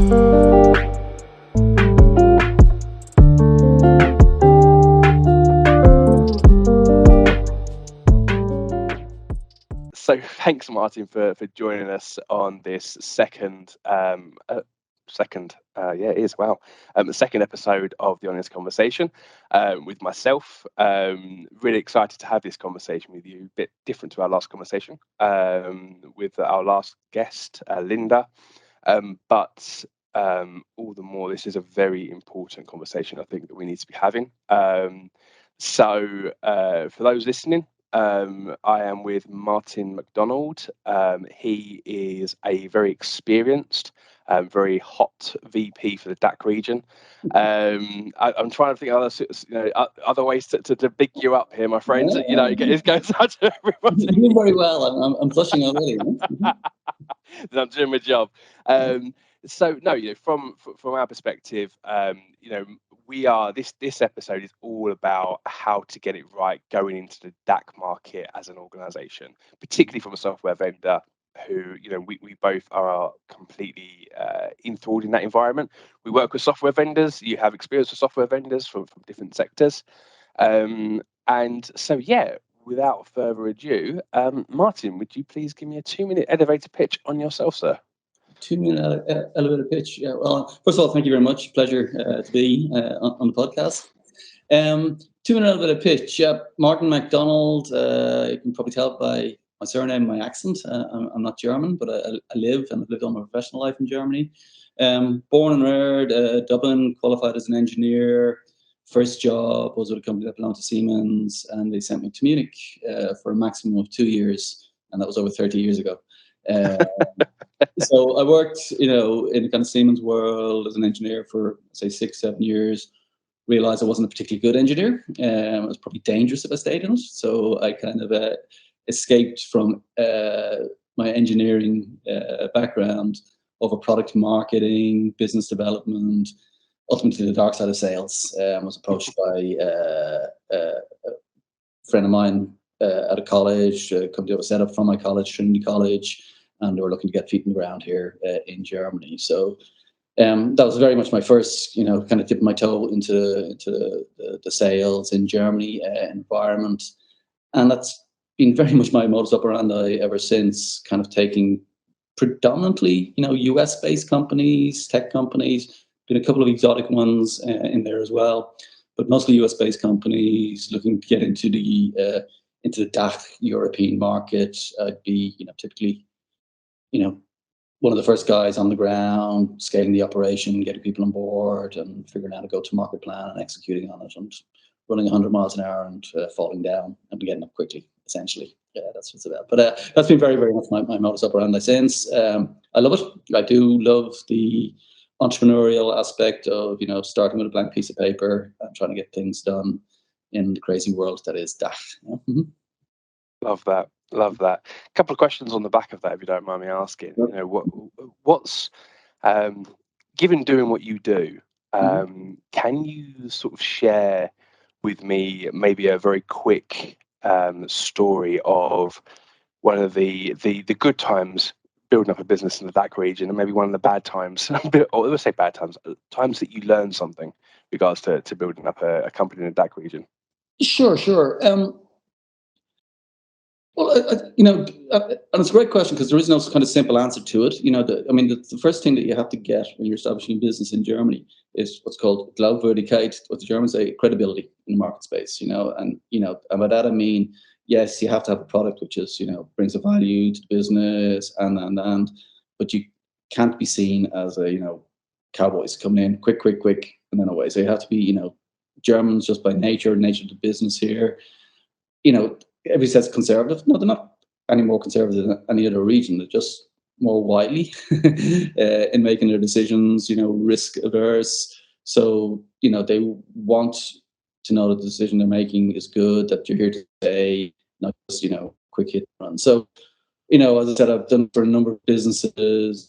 So thanks, Martin, for joining us on this second episode of the Honest Conversation with myself. Really excited to have this conversation with you. A bit different to our last conversation with our last guest, Linda, but all the more, this is a very important conversation I think that we need to be having. So for those listening, I am with Martin McDonald. He is a very experienced, very hot VP for the DACH region. I'm trying to think of other ways to big you up here, my friends. Yeah. It goes out to everybody. You're doing very well. I'm blushing already. I'm doing my job. So no, from our perspective, we are this episode is all about how to get it right going into the DACH market as an organization, particularly from a software vendor who we both are completely enthralled in that environment. We work with software vendors. You have experience with software vendors from different sectors, and so without further ado, Martin, would you please give me a 2-minute elevator pitch on yourself, sir? 2-minute elevator pitch. Yeah. Well, first of all, thank you very much. Pleasure to be on the podcast. 2-minute elevator pitch. Yeah, Martin McDonald. You can probably tell by my surname, my accent. I'm not German, but I live and I've lived all my professional life in Germany. Born and reared Dublin. Qualified as an engineer. First job was with a company that belonged to Siemens, and they sent me to Munich for a maximum of 2 years, and that was over 30 years ago. So I worked, in the kind of Siemens world as an engineer for, say, 6-7 years. Realized I wasn't a particularly good engineer. It was probably dangerous if I stayed in it. So I kind of escaped from my engineering background over product marketing, business development, ultimately the dark side of sales. I was approached by a friend of mine at a college, come to a setup from my college, Trinity College, and they were looking to get feet in the ground here in Germany. So that was very much my first, kind of dipping my toe into the sales in Germany environment. And that's been very much my modus operandi ever since, kind of taking predominantly, US-based companies, tech companies, been a couple of exotic ones in there as well, but mostly US-based companies looking to get into the DACH European market. I'd be, typically, one of the first guys on the ground, scaling the operation, getting people on board, and figuring out a go-to-market plan and executing on it, and running 100 miles an hour and falling down and getting up quickly, essentially. Yeah, that's what it's about. But that's been very, very much my modus operandi since. I love it. I do love the entrepreneurial aspect of, starting with a blank piece of paper and trying to get things done in the crazy world that is DACH. Mm-hmm. Love that. A couple of questions on the back of that, if you don't mind me asking. Yep. What's given doing what you do, can you sort of share with me maybe a very quick story of one of the good times building up a business in the DACH region, and maybe one of the bad times, or let's say bad times that you learned something in regards to building up a company in the DACH region? Sure. Well, and it's a great question because there is no kind of simple answer to it. The first thing that you have to get when you're establishing a business in Germany is what's called Glaubwürdigkeit, what the Germans say, credibility in the market space. And by that I mean, yes, you have to have a product which is, brings a value to the business, and but you can't be seen as cowboys coming in quick, and then away. So you have to be, Germans just by nature of the business here, everybody says conservative. No, they're not any more conservative than any other region. They're just more wily in making their decisions, risk averse. So, they want to know that the decision they're making is good, that you're here to stay, not just, quick hit and run. So, as I said, I've done for a number of businesses,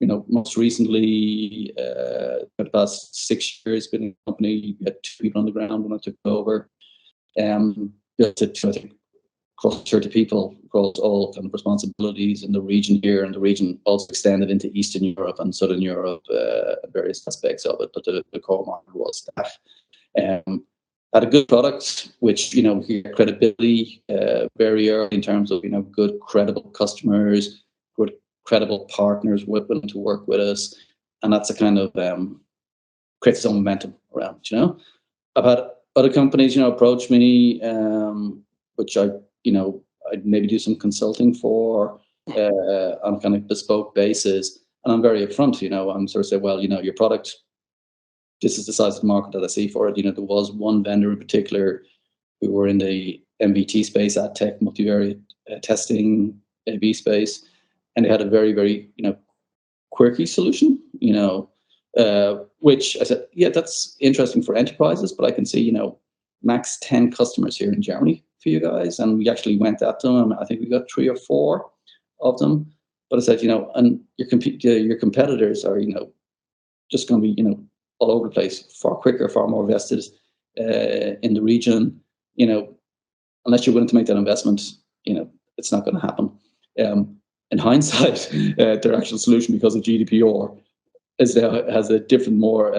most recently, for the past 6 years, been in a company, we had 2 people on the ground when I took over. I think across 30 people, across all kind of responsibilities in the region here, and the region also extended into Eastern Europe and Southern Europe, various aspects of it, but the core market was that. Had a good product, which, you know, we had credibility very early in terms of, you know, good, credible customers, good, credible partners willing to work with us. And that's a kind of creates some momentum around it, you know. I've had other companies, you know, approach me, which I'd maybe do some consulting for on kind of bespoke basis. And I'm very upfront, you know, I'm sort of say, well, you know, your product, this is the size of the market that I see for it. You know, there was one vendor in particular who were in the MVT space, ad tech, multivariate testing, A/B space, and they had a very, very, you know, quirky solution, you know, which I said, yeah, that's interesting for enterprises, but I can see, you know, max 10 customers here in Germany for you guys. And we actually went at them, and I think we got 3 or 4 of them. But I said, you know, and your competitors are, you know, just going to be, you know, all over the place, far quicker, far more vested in the region. You know, unless you're willing to make that investment, you know, it's not going to happen. In hindsight, their actual solution, because of GDPR, has a different, more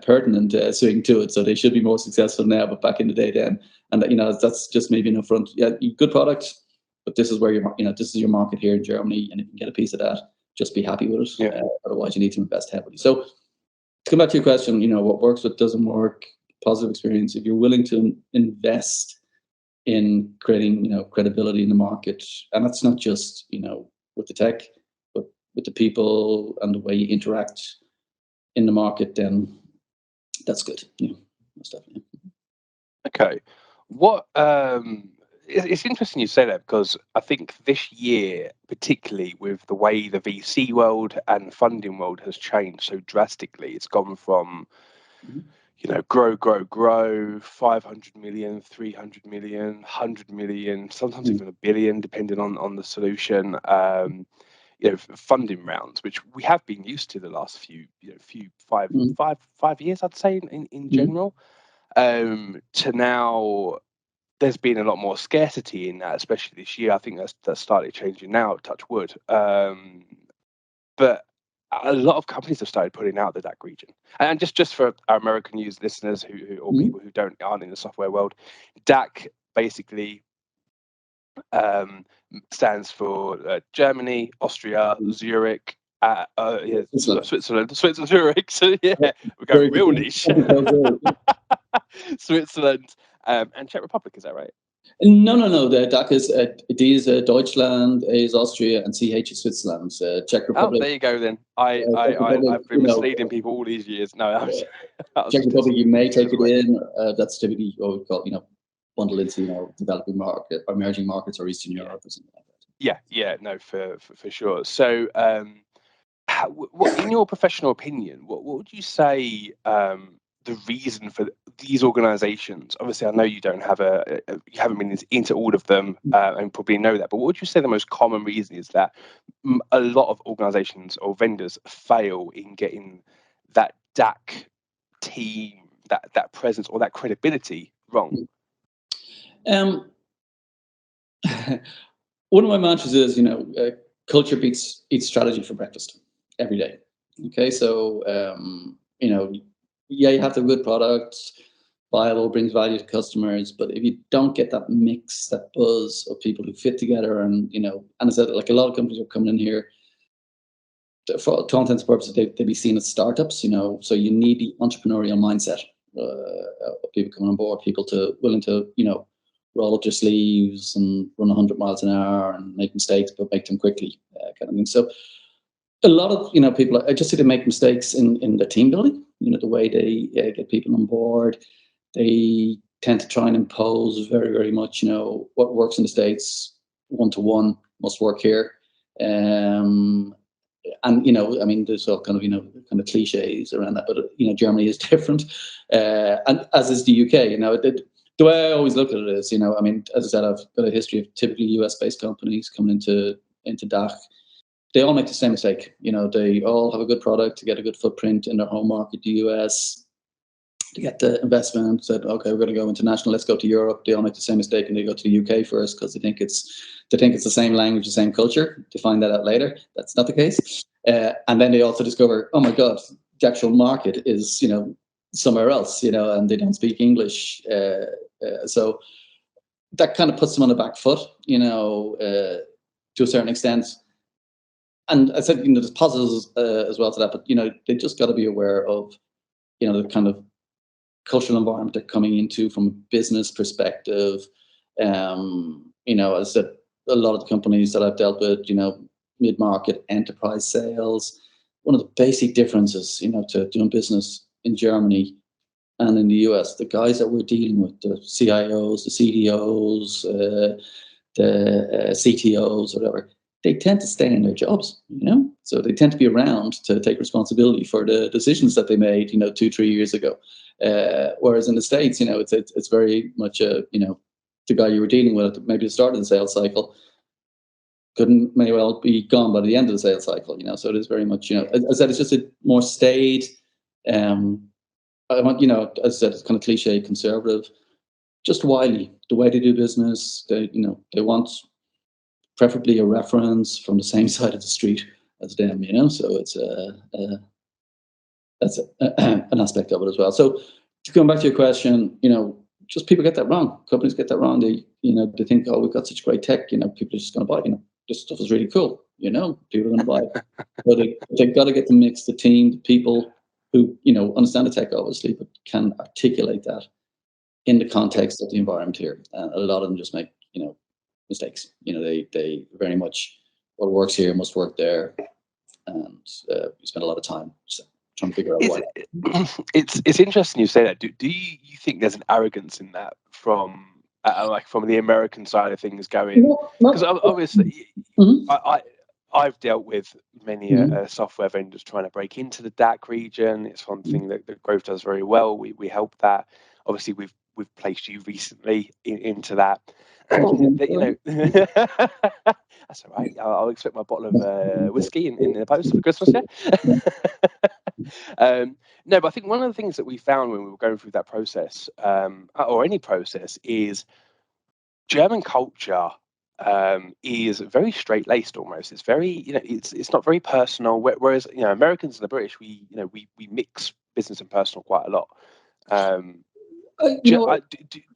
pertinent swing to it. So they should be more successful now, but back in the day then. And, you know, that's just maybe an upfront, yeah, good product, but this is where this is your market here in Germany, and if you can get a piece of that, just be happy with it. Yeah. Otherwise, you need to invest heavily. So to come back to your question, you know, what works, what doesn't work, positive experience. If you're willing to invest in creating, you know, credibility in the market, and that's not just, you know, with the tech, but with the people and the way you interact in the market, then that's good. Yeah, most definitely. Okay. What it's interesting you say that, because I think this year, particularly with the way the VC world and funding world has changed so drastically, it's gone from you know, grow, 500 million, 300 million, 100 million, sometimes even a billion, depending on the solution. You know, funding rounds, which we have been used to the last few 5 years, I'd say, in general. To now, there's been a lot more scarcity in that, especially this year. I think that's started changing now, touch wood. But a lot of companies have started putting out the DACH region. And just for our American news listeners or people who aren't in the software world, DACH basically stands for Germany, Austria, Zurich, Switzerland, Zurich. So yeah, we're going real niche. Switzerland and Czech Republic, is that right? No. The DACH is D is Deutschland, A is Austria, and CH is Switzerland. Czech Republic. Oh, there you go then. I've been misleading people all these years. No, Czech Republic, you may take it in. That's typically what we call, you know, bundle into, you know, developing market, or emerging markets, or Eastern Europe, or something like that. Yeah, no, for sure. So, what, in your professional opinion, what would you say the reason for these organisations? Obviously, I know you don't have you haven't been into all of them, and probably know that. But what would you say the most common reason is that a lot of organisations or vendors fail in getting that DACH team, that presence, or that credibility wrong? One of my mantras is, you know, culture eats strategy for breakfast every day. Okay, so you know, yeah, you have the good products, viable, brings value to customers, but if you don't get that mix, that buzz of people who fit together, and, you know, and I said, like, a lot of companies are coming in here for all intents and purposes, they be seen as startups, you know, so you need the entrepreneurial mindset of people coming on board, people willing to, you know, roll up their sleeves and run 100 miles an hour and make mistakes, but make them quickly, kind of thing. So a lot of, you know, people, I just see them make mistakes in the team building, you know, the way they get people on board. They tend to try and impose very, very much, you know, what works in the States, 1-to-1 must work here. And, you know, I mean, there's all kind of, you know, kind of cliches around that, but, you know, Germany is different, and as is the UK. You know, the way I always look at it is, you know, I mean, as I said, I've got a history of typically US-based companies coming into DACH. They all make the same mistake. You know, they all have a good product to get a good footprint in their home market, the US. to get the investment, said, okay, we're going to go international. Let's go to Europe. They all make the same mistake and they go to the UK first because they think it's the same language, the same culture. To find that out later, that's not the case. And then they also discover, oh my God, the actual market is, somewhere else, and they don't speak English. So that kind of puts them on the back foot, to a certain extent. And I said, there's positives as well to that, but they just got to be aware of, the kind of cultural environment they're coming into from a business perspective. As I said, a lot of the companies that I've dealt with, mid-market enterprise sales, one of the basic differences, to doing business in Germany and in the US, the guys that we're dealing with, the CIOs, the CDOs, the CTOs, whatever, they tend to stay in their jobs, so they tend to be around to take responsibility for the decisions that they made, 2-3 years ago. Whereas in the States, it's very much the guy you were dealing with at maybe the start of the sales cycle may well be gone by the end of the sales cycle, so it is very much, as I said, it's just a more staid, I want, as I said, it's kind of cliche, conservative, just wily, the way they do business. They want preferably a reference from the same side of the street as them, so it's that's an aspect of it as well. So to come back to your question, just people get that wrong. Companies get that wrong. They, they think, oh, we've got such great tech, people are just going to buy, this stuff is really cool, people are going to buy it. But they've got to get to mix the team, the people who, understand the tech, obviously, but can articulate that in the context of the environment here. A lot of them just make, mistakes. They very much, what works here must work there. And we spend a lot of time trying to figure out why. It's interesting you say that. Do you think there's an arrogance in that from from the American side of things going? Because obviously, I've dealt with many software vendors trying to break into the DACH region. It's one thing that Growth does very well. We help that. Obviously, we've placed you recently into that. That's all right. I'll expect my bottle of whiskey in the post for Christmas. No, but I think one of the things that we found when we were going through that process, or any process, is German culture is very straight-laced almost. It's very, it's not very personal. Whereas, Americans and the British, we mix business and personal quite a lot. Do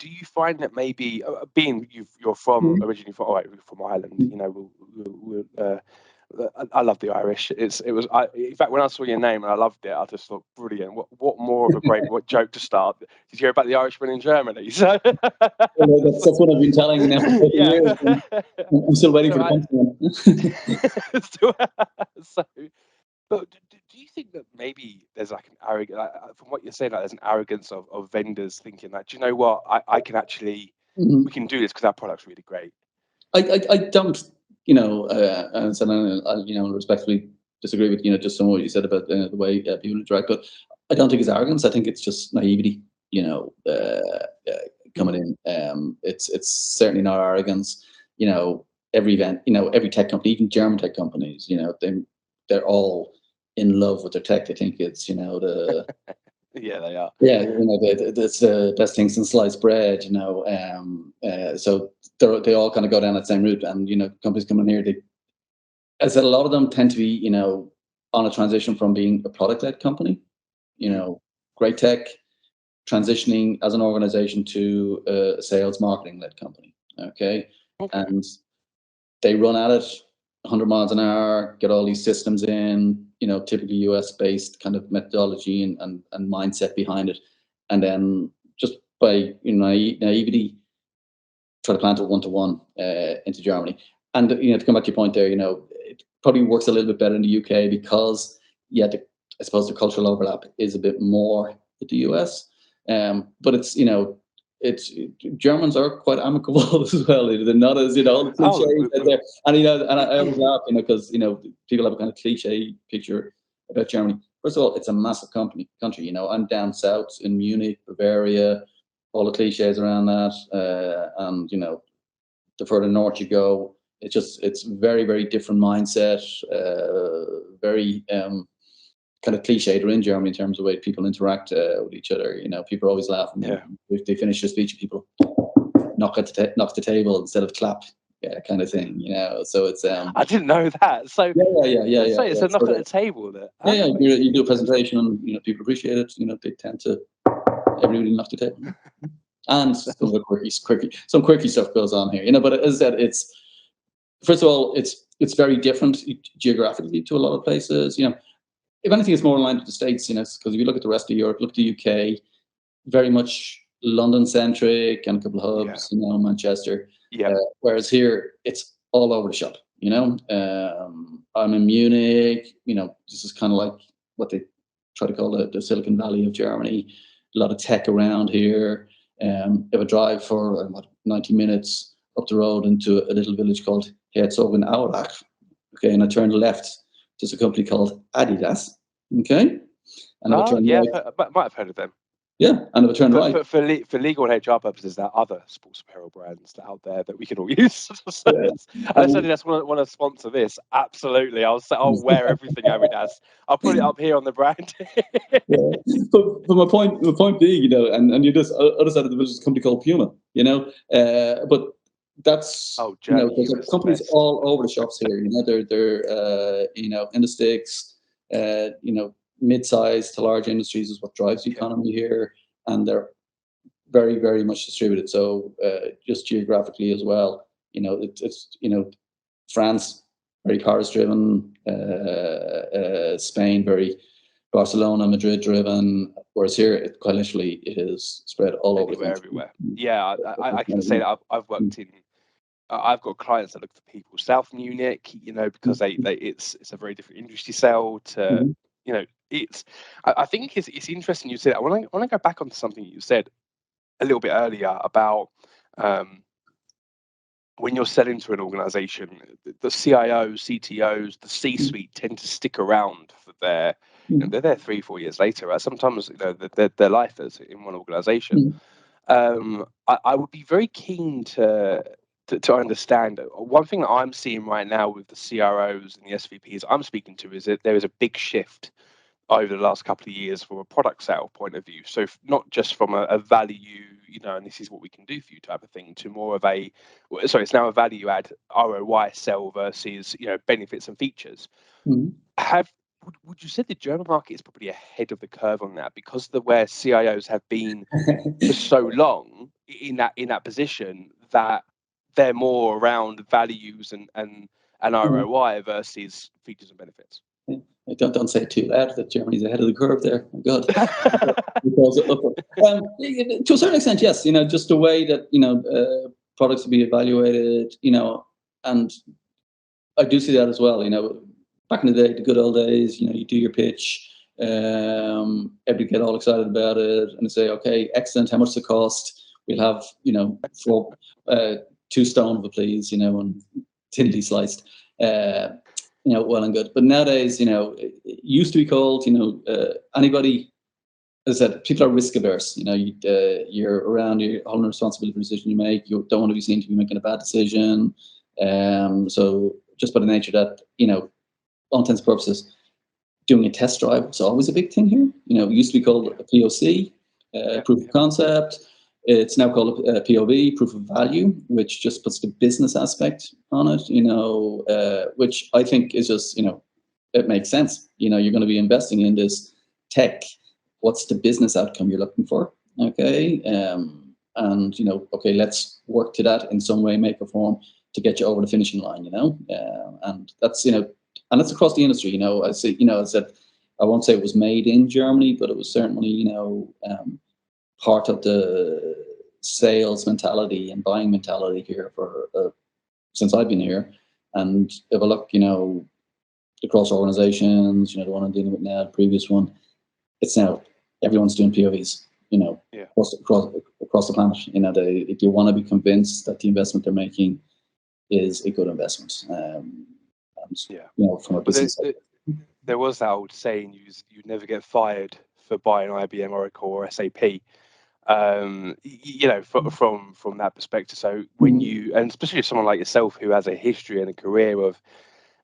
you find that maybe being you're from originally from Ireland, I love the Irish. In fact, when I saw your name and I loved it, I just thought, brilliant. What more of a great joke to start? Did you hear about the Irishman in Germany? So that's what I've been telling you now for years. I'm still waiting for the punchline. So, but do you think that maybe there's like an arrogance, from what you're saying, like there's an arrogance of vendors thinking like, do you know what, I can actually, we can do this because our product's really great? I don't, and so I respectfully disagree with, just some of what you said about the way people interact, but I don't think it's arrogance. I think it's just naivety, coming in. It's certainly not arrogance. Every event, every tech company, even German tech companies, they're all in love with their tech. They think it's, the yeah, they are. Yeah, that's the best thing since sliced bread. So they all kind of go down that same route. And companies coming here, I said a lot of them tend to be, on a transition from being a product-led company, great tech, transitioning as an organization to a sales marketing-led company. Okay, and they run at it 100 miles an hour, get all these systems in, typically US-based kind of methodology and mindset behind it. And then just by naivety, try to plant it one-to-one into Germany. And, to come back to your point there, it probably works a little bit better in the UK because, I suppose the cultural overlap is a bit more with the US. But it's, Germans are quite amicable as well. They're not as, the cliches out there. And, and I always laugh, because, people have a kind of cliche picture about Germany. First of all, it's a massive country, I'm down south in Munich, Bavaria, all the cliches around that. And, the further north you go, it's very, very different mindset, very kind of cliched are in Germany in terms of the way people interact with each other. You know, people are always laughing. Yeah. If they finish their speech, people knock the table instead of clap, kind of thing. You know, so it's I didn't know that. So yeah. So it's a knock So at the table there. yeah. You do a presentation, and you know, people appreciate it. You know, they tend to everybody knock the table. And some quirky stuff goes on here, you know. But as I said, it's first of all, it's very different geographically to a lot of places. You know, if anything, it's more aligned with the States. You know, because if you look at the rest of Europe, look at the UK, very much London centric and a couple of hubs. You know, Manchester. Yeah. Whereas here, it's all over the shop. You know, I'm in Munich. You know, this is kind of like what they try to call the Silicon Valley of Germany. A lot of tech around here. If I drive for 90 minutes up the road into a little village called Herzogenaurach, okay, and I turn left, there's a company called Adidas, okay, and if I turn right, might have heard of them. Yeah, and if I turn right, for legal and HR purposes, there are other sports apparel brands out there that we can all use. So Adidas want to sponsor this. Absolutely, I'll wear everything Adidas. I'll put it up here on the brand. But my point being, you know, and you just other side of the village is a company called Puma, you know, but that's you know, there's companies all over the shops here. You know, they're you know, in the sticks, you know, mid-sized to large industries is what drives the economy here, and they're very, very much distributed. So just geographically as well, you know, it's you know, France very cars driven, Spain very Barcelona, Madrid driven, whereas here it quite literally it is spread all over everywhere. Yeah, I can say that I've worked in. I've got clients that look for people South Munich, you know, because it's a very different industry sell to you know, it's I think it's interesting you said that. I want to go back onto something you said a little bit earlier about when you're selling to an organization, the CIOs, CTOs, the C-suite tend to stick around for their you know, they're there 3-4 years later, right? Sometimes, you know, their life is in one organization. I would be very keen to understand one thing that I'm seeing right now with the CROs and the SVPs I'm speaking to is that there is a big shift over the last couple of years from a product sale point of view. So not just from a value, you know, and this is what we can do for you type of thing, to more of it's now a value add ROI sell versus, you know, benefits and features. Would you say the German market is probably ahead of the curve on that because of where CIOs have been for so long in that position that they're more around values and ROI versus features and benefits? Don't say it too loud that Germany's ahead of the curve there. Oh God. To a certain extent, yes. You know, just the way that, you know, products will be evaluated, you know, and I do see that as well. You know, back in the day, the good old days, you know, you do your pitch, everybody get all excited about it and say, okay, excellent, how much does it cost? We'll have, you know, 2 stone of it, please, you know, and thinly sliced. You know, well and good. But nowadays, you know, it used to be called, you know, anybody, as I said, people are risk averse. You know, you're around, you're holding responsibility for the decision you make. You don't want to be seen to be making a bad decision. So just by the nature that, you know, all intents and purposes, doing a test drive is always a big thing here. You know, it used to be called a POC, proof of concept. It's now called a POV, proof of value, which just puts the business aspect on it, you know, which I think is just, you know, it makes sense. You know, you're going to be investing in this tech. What's the business outcome you're looking for? Okay. And, you know, okay, let's work to that in some way, make or form to get you over the finishing line, you know, and that's, you know, and that's across the industry, you know. I say, you know, I said, I won't say it was made in Germany, but it was certainly, you know, part of the sales mentality and buying mentality here for since I've been here. And if I look, you know, across organizations, you know, the one I'm dealing with now, the previous one, it's now everyone's doing POVs, you know, across the planet. You know, if you want to be convinced that the investment they're making is a good investment. You know, from a business there was that old saying, you never get fired for buying IBM, Oracle, or SAP. You know, from that perspective. So when you, and especially someone like yourself who has a history and a career of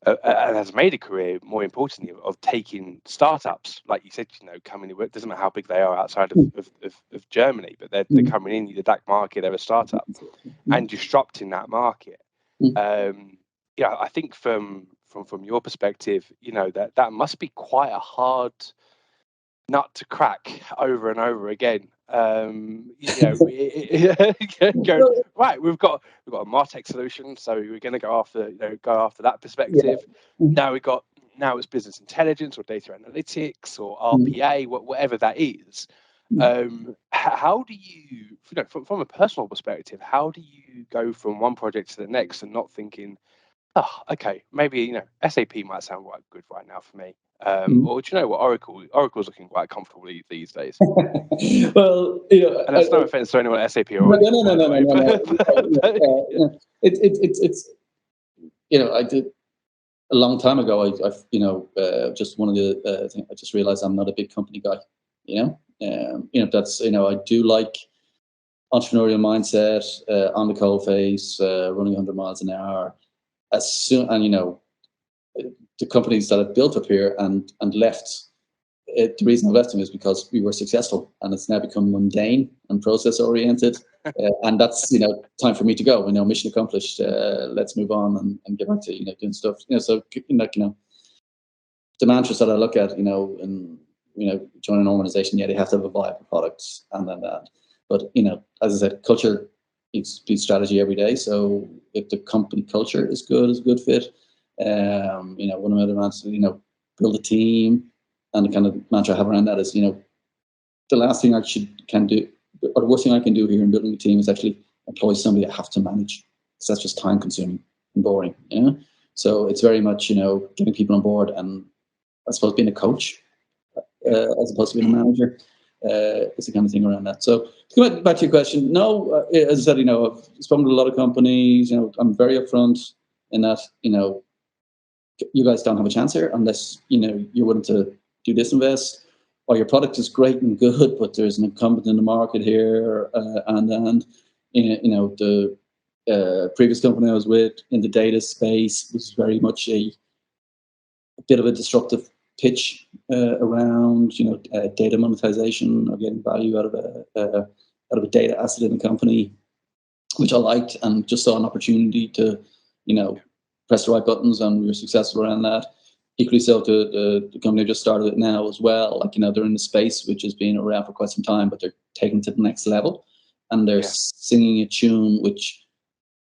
and has made a career, more importantly, of taking startups, like you said, coming in. It doesn't matter how big they are outside of Germany, but they're coming in the DACH market. They're a startup and disrupting that market. I think from your perspective, that must be quite a hard nut to crack over and over again. Right, we've got a MarTech solution, so we're going to go after that perspective. Now it's business intelligence or data analytics or RPA, whatever that is. How do you, from a personal perspective, how do you go from one project to the next and not thinking, oh, okay, maybe SAP might sound quite good right now for me, or do you know what, Oracle's looking quite comfortable these days. Well, and that's no offense to anyone at SAP or Oracle. No. It's I did a long time ago. I've just one of the things, I just realized I'm not a big company guy. That's I do like entrepreneurial mindset, on the coal face, running 100 miles an hour. As soon, and the companies that I've built up here and left, the reason I left them is because we were successful, and it's now become mundane and process oriented, and that's time for me to go. Mission accomplished. Let's move on and get back to doing stuff. So the mantras that I look at, and join an organization, they have to have a viable product, and then that. But as I said, culture beats strategy every day. So if the company culture is good, is a good fit. One of my other mantras, build a team, and the kind of mantra I have around that is, the last thing can do, or the worst thing I can do here in building a team is actually employ somebody I have to manage, because that's just time consuming and boring. So it's very much getting people on board, and I suppose being a coach as opposed to being a manager. It's the kind of thing around that. So to go back to your question, no, as I said, I've spoken to a lot of companies. I'm very upfront in that, you guys don't have a chance here unless you're willing to do this invest, or your product is great and good, but there's an incumbent in the market here, and the previous company I was with in the data space was very much a bit of a disruptive pitch around data monetization, or getting value out of a data asset in a company, which I liked, and just saw an opportunity to press the right buttons, and we were successful around that. Equally so to the company just started it now as well. They're in the space which has been around for quite some time, but they're taking it to the next level, and they're singing a tune which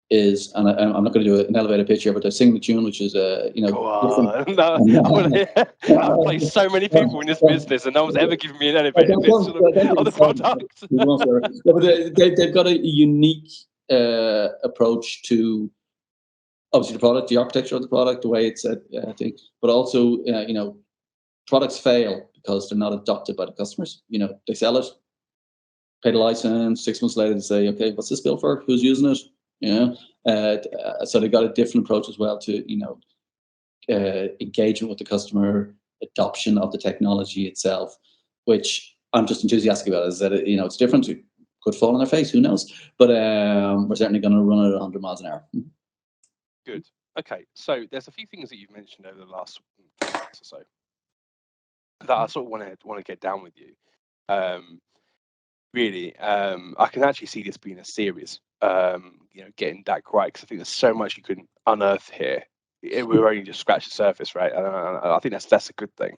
is, and I'm not going to do an elevator pitch here, but they're singing the tune which is Go on. I've placed so many people in this business, and no one's ever given me an elevator pitch of the product. But they've got a unique approach to, obviously, the product, the architecture of the product, the way it's I think, but also products fail because they're not adopted by the customers. They sell it, pay the license, 6 months later they say, okay, what's this bill for? Who's using it? So they got a different approach as well to engagement with the customer, adoption of the technology itself, which I'm just enthusiastic about. Is that it's different. It could fall on their face, who knows? But we're certainly going to run it at 100 miles an hour. Good. Okay, so there's a few things that you've mentioned over the last 3 months or so that I sort of want to get down with you. Really, I can actually see this being a series. Getting that right, because I think there's so much you can unearth here. We're only just scratched the surface, right? And I think that's a good thing.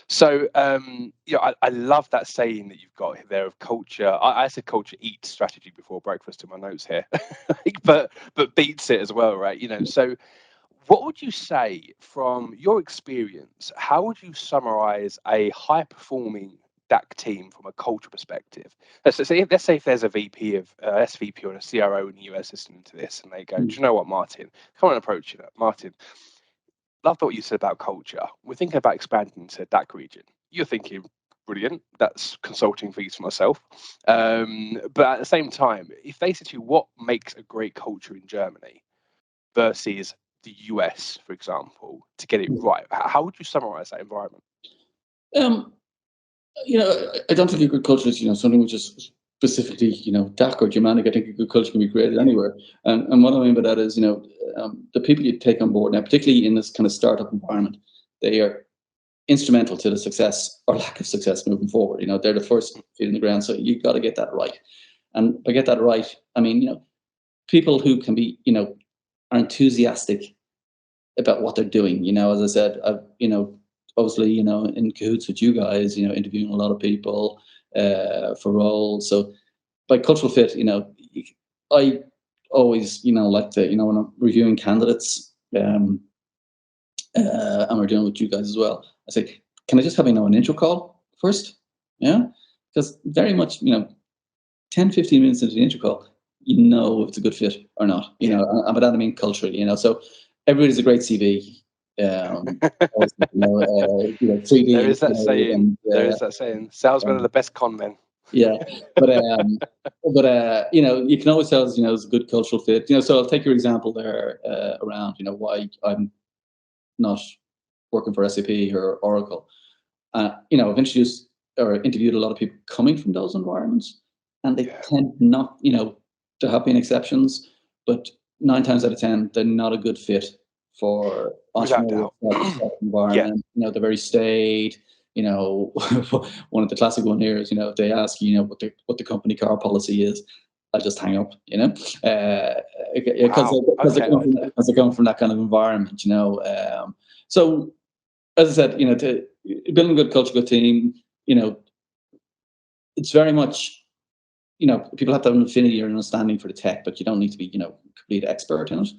So, I love that saying that you've got there of culture. I said culture eats strategy before breakfast in my notes here, but beats it as well, right? So what would you say from your experience? How would you summarize a high-performing DACH team from a culture perspective? Let's say if there's a VP of SVP or a CRO in the US listening to this, and they go, "Do you know what, Martin? Come on, approach it, Martin. Love what you said about culture. We're thinking about expanding to DACH region." You're thinking, brilliant. That's consulting fees for myself. But at the same time, if they said to you, what makes a great culture in Germany versus the US, for example, to get it right, how would you summarize that environment? I don't think a good culture is something which is specifically, DACH or Germanic, I think a good culture can be created anywhere. And what I mean by that is, the people you take on board now, particularly in this kind of startup environment, they are instrumental to the success or lack of success moving forward. They're the first feet in the ground, so you've got to get that right. And by get that right, I mean, people who can be, are enthusiastic about what they're doing. As I said, I've, obviously, in cahoots with you guys, interviewing a lot of people for roles. So by cultural fit, I always, like to, when I'm reviewing candidates, and we're doing with you guys as well, I say, can I just have, an intro call first? Yeah. Because very much, 10, 15 minutes into the intro call, if it's a good fit or not, and by that I mean culturally, so everybody's a great CV. 3D, there is that saying. There is that saying. Salesmen are the best con men. Yeah, but you can always tell it's a good cultural fit. So I'll take your example there around why I'm not working for SAP or Oracle. I've introduced or interviewed a lot of people coming from those environments, and they tend not, there have been exceptions, but 9 times out of 10, they're not a good fit for entrepreneurial environment. They're very staid. One of the classic one here is, if they ask you, what the company car policy is, I'll just hang up, because they come from that kind of environment, So, as I said, to building a good culture, good team, it's very much, people have to have an affinity or an understanding for the tech, but you don't need to be, complete expert in it.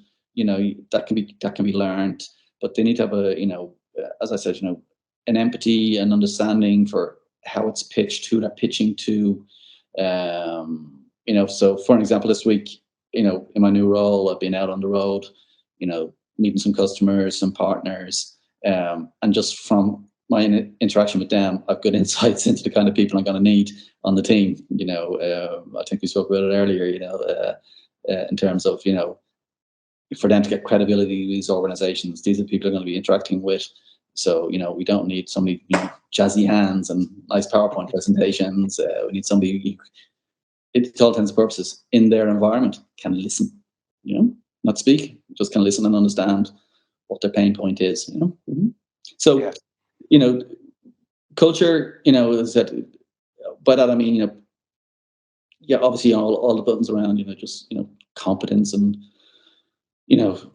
That can be learned, but they need to have as I said, an empathy and understanding for how it's pitched, who they're pitching to. So for an example, this week, in my new role, I've been out on the road, meeting some customers, some partners, and just from my interaction with them, I've got insights into the kind of people I'm going to need on the team. I think we spoke about it earlier, in terms of, for them to get credibility in these organizations, these are the people I'm going to be interacting with. So, we don't need somebody, jazzy hands and nice PowerPoint presentations. We need somebody who, to all intents and purposes, in their environment, can listen, not speak, just can listen and understand what their pain point is, Mm-hmm. So, culture, is that, by that I mean, obviously all the buttons around, just, competence and,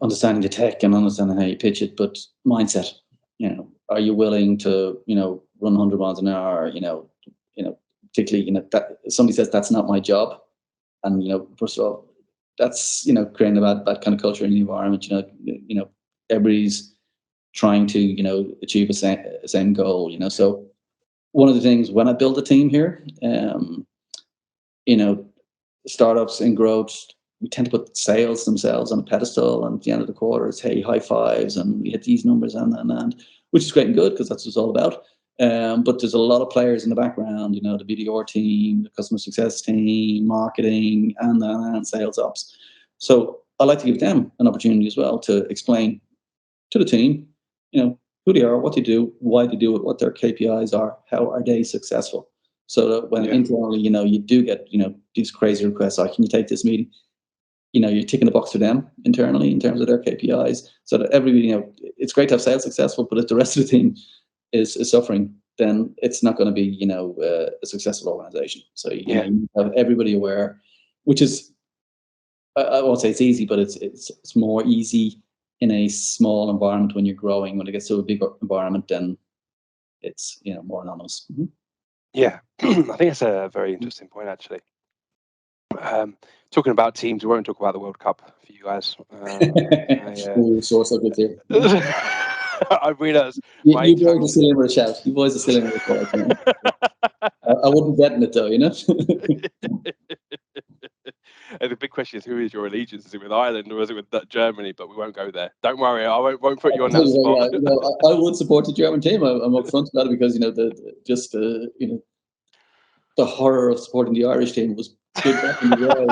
understanding the tech and understanding how you pitch it, but mindset, are you willing to, run 100 miles an hour, particularly, that somebody says that's not my job. And, first of all, that's, creating a bad kind of culture in the environment, everybody's trying to, achieve a same goal, So one of the things when I build a team here, startups and growth, we tend to put sales themselves on a pedestal, and at the end of the quarter, it's, hey, high fives, and we hit these numbers, and which is great and good because that's what it's all about. But there's a lot of players in the background, the BDR team, the customer success team, marketing, and sales ops. So I like to give them an opportunity as well to explain to the team, who they are, what they do, why they do it, what their KPIs are, how are they successful. So that when internally, you do get, these crazy requests, like, can you take this meeting? You're ticking the box for them internally in terms of their KPIs, so that everybody, it's great to have sales successful, but if the rest of the team is suffering, then it's not going to be, a successful organization. So you have everybody aware, which is, I won't say it's easy, but it's more easy in a small environment. When you're growing, when it gets to a big environment, then it's, more anonymous. Mm-hmm. Yeah, I think that's a very interesting point, actually. Talking about teams, we won't talk about the World Cup for you guys. Source of it here. I realised. You boys are still in a shout. You boys are still in a shout. I wouldn't bet in it, though, And the big question is, who is your allegiance? Is it with Ireland or is it with Germany? But we won't go there. Don't worry, I won't put you on that spot. I would support the German team. I'm upfront about it because the horror of supporting the Irish team was good back in the day.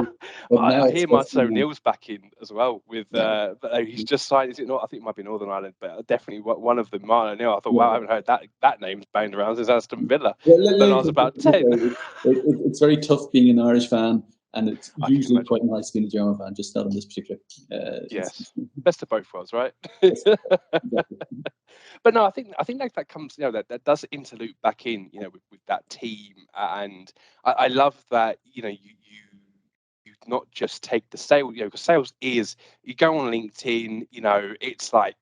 But now I it's hear supposed Martin to be, O'Neill's back in as well with but he's just signed. Is it not? I think it might be Northern Ireland, but definitely one of them. Martin O'Neill. I thought, wow, I haven't heard that name's banged around since Aston Villa when I was about 10. It's very tough being an Irish fan, and it's I can usually imagine. quite nice being a German fan, just not in this particular. Yes, best of both worlds, right? Exactly. But no, I think that comes, that does interloop back in, with that team, and I love that, you not just take the sale, because sales is, you go on LinkedIn, it's like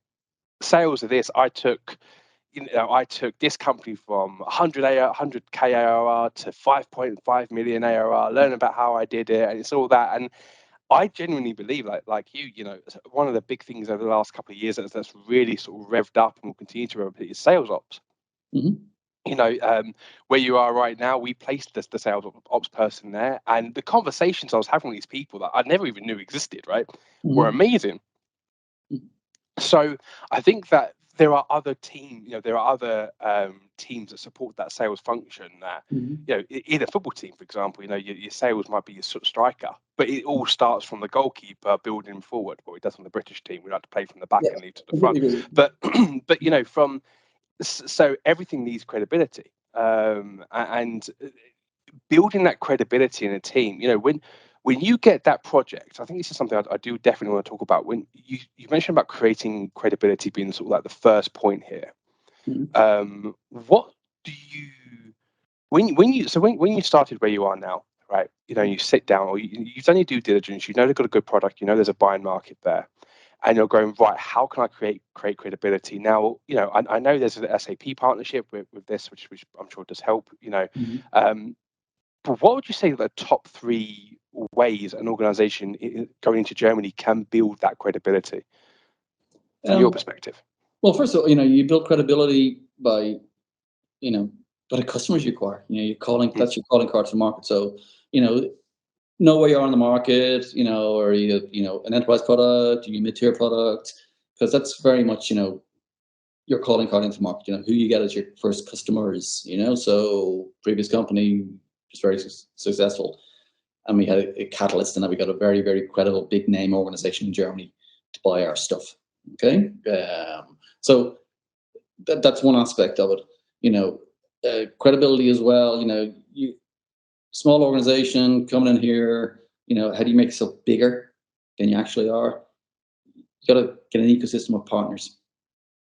sales of this. I took this company from 100k ARR to 5.5 million ARR, learn about how I did it, and it's all that. And I genuinely believe, like you, one of the big things over the last couple of years that's really sort of revved up and will continue to rev is sales ops. Mm-hmm. Where you are right now, we placed the sales ops person there, and the conversations I was having with these people that I never even knew existed, right, were amazing. So I think that there are other teams, there are other teams that support that sales function. That in a football team, for example, your sales might be your sort of striker, but it all starts from the goalkeeper building forward. Well, it does on the British team. We like to play from the back and lead to the front. But so everything needs credibility, and building that credibility in a team. When you get that project, I think this is something I do definitely want to talk about. When you mentioned about creating credibility being sort of like the first point here, what do you when you started where you are now, right? You sit down, or you've done your due diligence. They've got a good product. There's a buying market there, and you're going, right, how can I create credibility? Now, I know there's an SAP partnership with this, which I'm sure does help. But what would you say are the top 3 ways an organization going into Germany can build that credibility from your perspective? Well, first of all, you build credibility by the customers you acquire. That's your calling card to the market. So, know where you are on the market, or you an enterprise product, you mid-tier product, because that's very much, your calling card into the market, who you get as your first customers, so previous company was very successful, and we had a catalyst, and then we got a very, very credible big name organization in Germany to buy our stuff. Okay. So that's one aspect of it, credibility as well. Small organization coming in here, how do you make yourself bigger than you actually are? You got to get an ecosystem of partners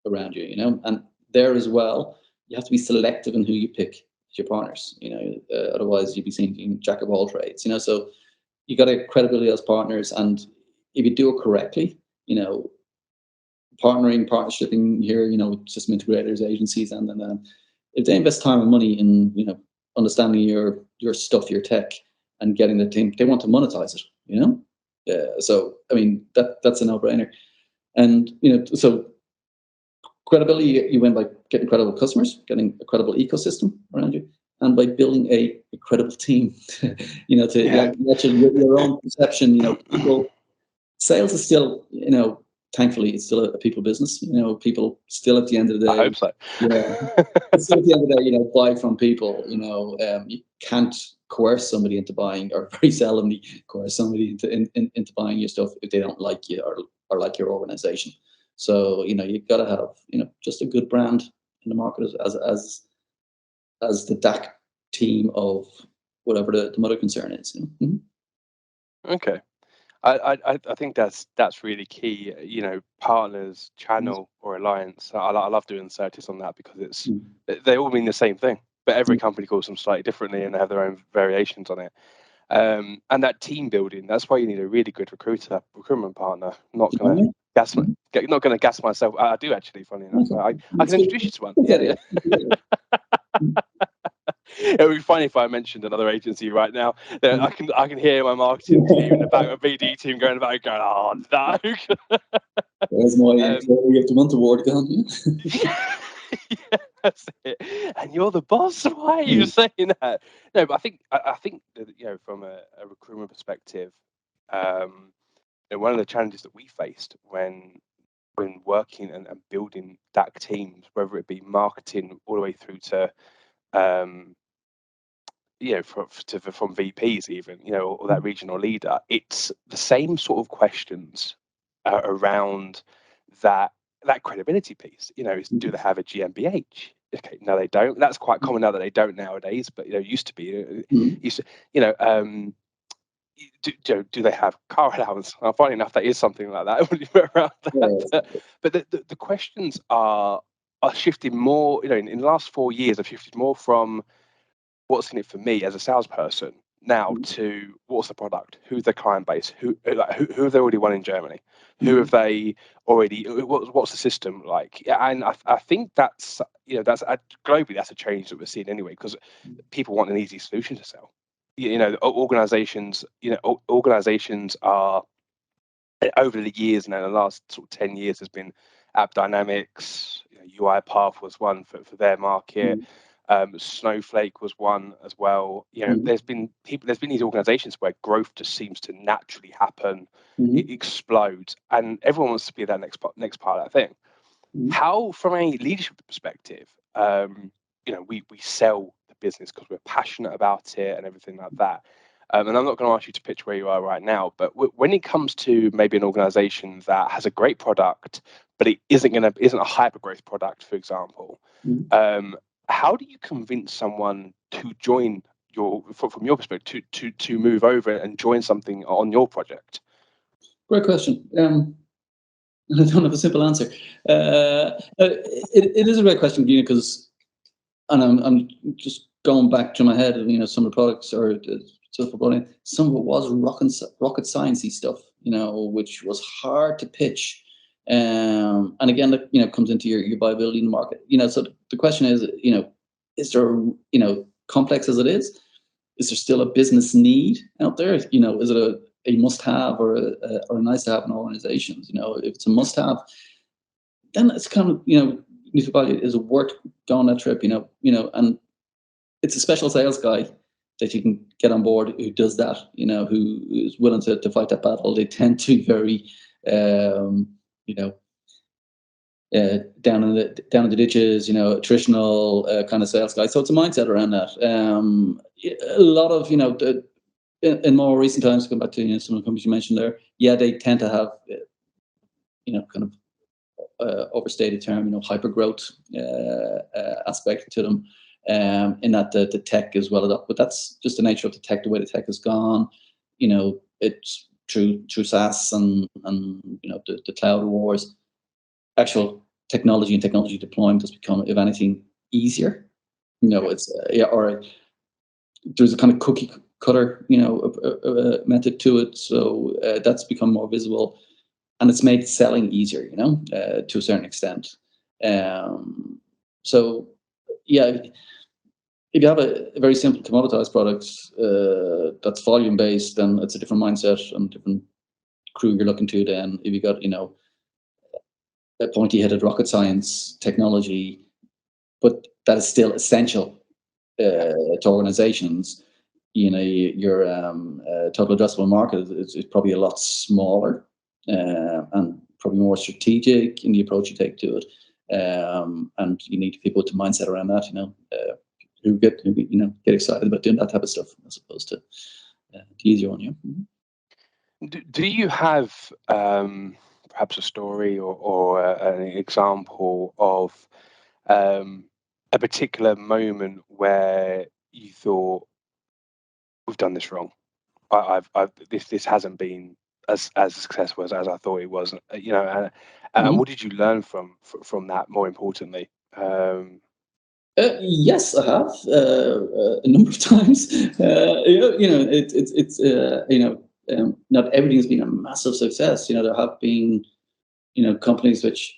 around you, and there as well, you have to be selective in who you pick as your partners. Otherwise you'd be seeing jack of all trades. So you got a credibility as partners, and if you do it correctly, partnershiping here, with system integrators, agencies, and then if they invest time and money in, understanding your stuff, your tech, and getting the team, they want to monetize it. So I mean that's a no-brainer, and so credibility you win by getting credible customers, getting a credible ecosystem around you, and by building a credible team. Your own perception. People, sales is still, thankfully, it's still a people business. People still at the end of the day. I hope so. Still at the end of the day, buy from people. You can't coerce somebody into buying, or very seldomly coerce somebody into buying your stuff if they don't like you or like your organization. So you've got to have just a good brand in the market as the DACH team of whatever the mother concern is. Okay. I think that's really key. Partners, channel, or alliance. I love doing searches on that, because they all mean the same thing, but every company calls them slightly differently, and they have their own variations on it. And that team building, that's why you need a really good recruitment partner. Not going to gas myself. I do, actually, funny enough. I can introduce you to one. Yeah. It would be funny if I mentioned another agency right now. I can hear my marketing team in the back, my BD team going about, going, "Oh no!" There's my Employee of the Month award gone. Yeah, that's it. And you're the boss. Why are you saying that? No, but I think that, from a recruitment perspective, one of the challenges that we faced when working and building DAC teams, whether it be marketing all the way through to from VPs even, or that regional leader, it's the same sort of questions around that credibility piece. Do they have a GmbH? Okay, no, they don't. That's quite common now that they don't nowadays, but used to be. Do they have car allowance? Funny enough, that is something like that. Around that. But the questions are shifting more. In the last 4 years, I've shifted more from what's in it for me as a salesperson now to what's the product, who's the client base, who have they already won in Germany, who have they already, what's the system like? And I think that's globally that's a change that we're seeing anyway, because people want an easy solution to sell. Organizations are, over the years now, the last sort of 10 years, has been App Dynamics, UiPath was one for their market. Snowflake was one as well. There's been these organizations where growth just seems to naturally happen. It explodes, and everyone wants to be that next part of that thing. How, from a leadership perspective, we sell the business because we're passionate about it and everything like that. And I'm not going to ask you to pitch where you are right now, but when it comes to maybe an organization that has a great product, but it isn't a hyper growth product, for example, how do you convince someone to join from your perspective, to move over and join something on your project? Great question. I don't have a simple answer. It is a great question, because, and I'm just going back to my head, some of the products or stuff we're running. Some of it was rocket sciencey stuff, which was hard to pitch. And again, that comes into your viability in the market. So the question is, is there, complex as it is there still a business need out there? Is it a must-have or a nice-to-have in organizations? If it's a must-have, then it's kind of, is it worth going that trip? And it's a special sales guy that you can get on board who does that. Who is willing to fight that battle. They tend to be very down in the ditches, attritional kind of sales guy. So it's a mindset around that. A lot of, in more recent times, going back to some of the companies you mentioned there, they tend to have, kind of overstated term, hyper growth aspect to them, in that the tech is well up. But that's just the nature of the tech, the way the tech has gone. It's through SaaS and the cloud wars. Actual technology and technology deployment has become, if anything, easier. It's or there's a kind of cookie cutter, method to it. So that's become more visible, and it's made selling easier, to a certain extent. So if you have a very simple commoditized product that's volume based, then it's a different mindset and different crew you're looking to. Then if you got, a pointy-headed rocket science technology, but that is still essential to organizations, your total addressable market is probably a lot smaller, and probably more strategic in the approach you take to it. And you need people with the mindset around that, who get excited about doing that type of stuff, as opposed to the easier one. Do you have perhaps a story or an example of a particular moment where you thought, we've done this wrong? This hasn't been as successful as I thought it was. And what did you learn from that? More importantly. Yes, I have a number of times. Not everything has been a massive success. There have been, companies which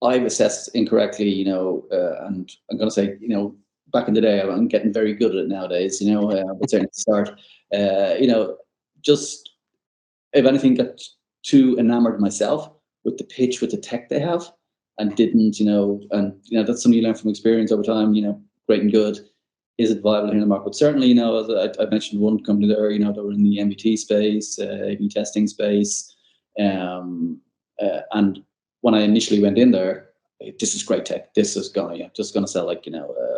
I've assessed incorrectly. And I'm going to say, back in the day, I'm getting very good at it nowadays. But certainly at the start, just if anything, got too enamored myself with the pitch, with the tech they have, and didn't, that's something you learn from experience over time. Great and good. Is it viable in the market? But certainly, as I mentioned one company there, they were in the MBT space, A/B testing space, and when I initially went in there, this is great tech. This is just gonna sell like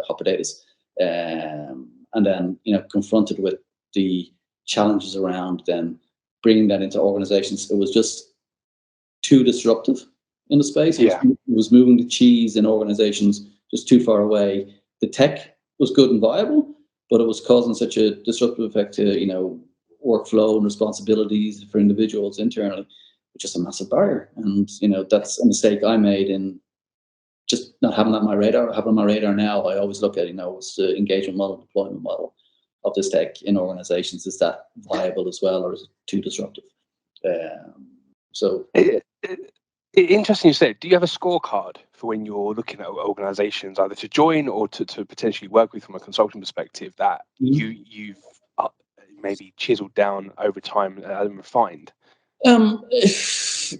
hot potatoes. and then confronted with the challenges around then bringing that into organizations. It was just too disruptive in the space. Yeah. It was moving the cheese in organizations just too far away. The tech was good and viable, but it was causing such a disruptive effect to workflow and responsibilities for individuals internally, which is a massive barrier. And that's a mistake I made in just not having that on my radar. Having on my radar now, I always look at what's the engagement model, deployment model of this tech in organizations. Is that viable as well, or is it too disruptive? Interesting you said. Do you have a scorecard for when you're looking at organizations either to join or to potentially work with from a consulting perspective that you've maybe chiseled down over time and refined? Yes